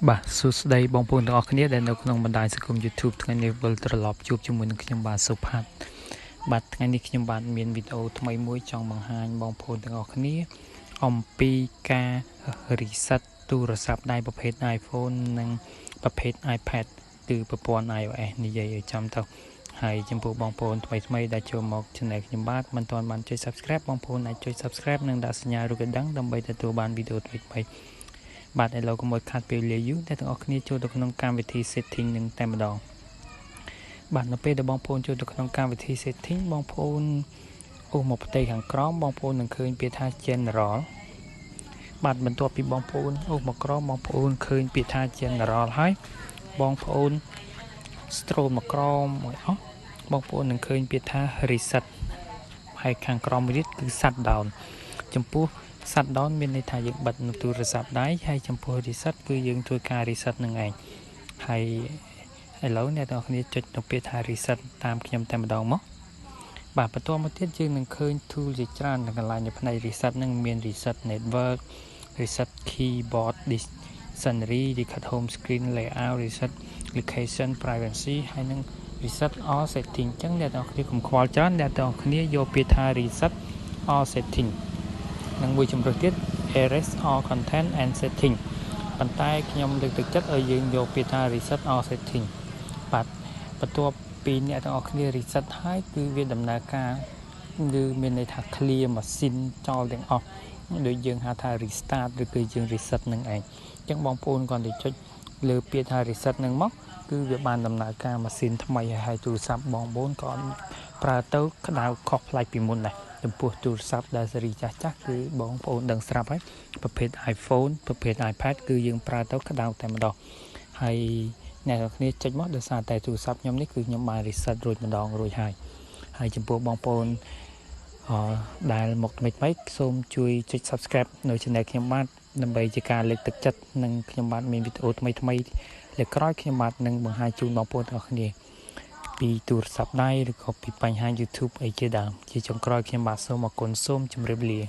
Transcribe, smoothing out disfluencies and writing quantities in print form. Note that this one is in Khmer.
បាទសួស្តីបងប្អូនទាំងអស់គ្នាដែលនៅក្នុងបណ្ដាញសង្គម YouTube ថ្ងៃនេះវិលត្រឡប់ជួបជាមួយនឹងខ្ញុំបាទសុផាតបាទថ្ងៃនេះខ្ញុំបាទមានវីដេអូថ្មីមួយចង់បង្ហាញបងប្អូនទាំងអស់គ្នាអំពីការ reset ទូរស័ព្ទដៃប្រភេទ iPhone និងប្រភេទ iPad គឺប្រព័ន្ធ iOS និយាយឲ្យចំទៅហើយចំពោះបងប្អូនថ្មីដែលចូលមក channel ខ្ញុំបាទមិនទាន់បានចុច Subscribe បងប្អូនអាចចុច Subscribe និងដាក់សញ្ញារូបកណ្ដឹងដើម្បីទទួលបានវីដេអូថ្មីបាទឥឡូវកុំឲ្យខាត់ពេលវេលាយូរតែទាំងអស់គ្នាចូលទៅក្នុងកម្មវិធី setting នឹងតែម្ដងបាទនៅពេលដែលបងប្អូនចូលទៅក្នុងកម្មវិធី setting បងប្អូនអូសមកផ្ទៃខាងក្រោមបងប្អូននឹងឃើញពាក្យថា general បាទបន្ទាប់ពីបងប្អូនអូសមកក្រោមបងប្អូនឃើញពាក្យថា general ហើយបងប្អូន scroll មកក្រោមឲ្យអស់បងប្អូននឹងឃើញពាក្យថា reset ហើយខាងក្រោមទៀតគឺ shutdown ចំពោះshutdown មានន័យថាយើងបិទនៅទូរស័ព្ទដៃហើយចំពោះ reset គឺយើងធ្វើការ reset នឹងឯងហើយឥឡូវអ្នកទាំងអស់គ្នាចុចទៅពាក្យថា reset តាមខ្ញុំតែម្ដងមកបាទបន្តមកទៀតយើងនឹងឃើញ tool ជាច្រើននៅកន្លែងនៅផ្នែក reset នឹងមាន reset network reset keyboard dictionary reset home screen layout reset location privacy ហើយនឹង reset all setting អញ្ចឹងអ្នកទាំងអស់គ្នាកុំខ្វល់ច្រើនអ្នកទាំងអស់គ្នាយកពាក្យថា reset all settingនិងមួយជំរើសទៀត erase all content and setting ប៉ុន្តែខ្ញុំលើកទឹកចិត្តឲ្យយើងយកពាក្យថា reset all setting បាទបន្ទាប់ពីអ្នកទាំងអស់គ្នា reset ហើយគឺវាដំណើរការគឺមានន័យថា clear machine ចោលទាំងអស់ដូចយើងហៅថា restart ឬគឺយើង reset នឹងឯងអញ្ចឹងបងប្អូនគាត់ទៅចុចលើពាក្យថា reset នឹងមកគឺវាបានដំណើរការម៉ាស៊ីនថ្មីហើយទូរស័ព្ទបងប្អូនក៏ប្រើទៅក្តៅខុសប្លែកពីមុនដែរចំពោះទូរស័ព្ទដែលស៊េរីចាស់គឺបងប្អូនដឹងស្រាប់ហើយប្រភេទ iPhone ប្រភេទ iPad គឺយើងប្រើទៅក្តៅតែម្ដងហើយអ្នកនរគ្នាចុចមកដោយសារតែទូរស័ព្ទខ្ញុំនេះគឺខ្ញុំបាន reset រួចម្ដងរួចហើយចំពោះបងប្អូនដែលមកថ្មីសូមជួយចុច Subscribe នៅ Channel ខ្ញុំបាទដើម្បីជាការលើកទឹកចិត្តនិងខ្ញុំបាទមានវីដេអូថ្មីលើក្រោយខ្ញុំបាទនឹងបង្ហាញជូនបងប្អូនទាំងអស់គ្នាពីទូរស័ព្ទដៃឬក៏ពីបញ្ហា YouTube អីជាដើមជាចុងក្រោយខ្ញុំបាទសូមអរគុណសូមជម្រាបលា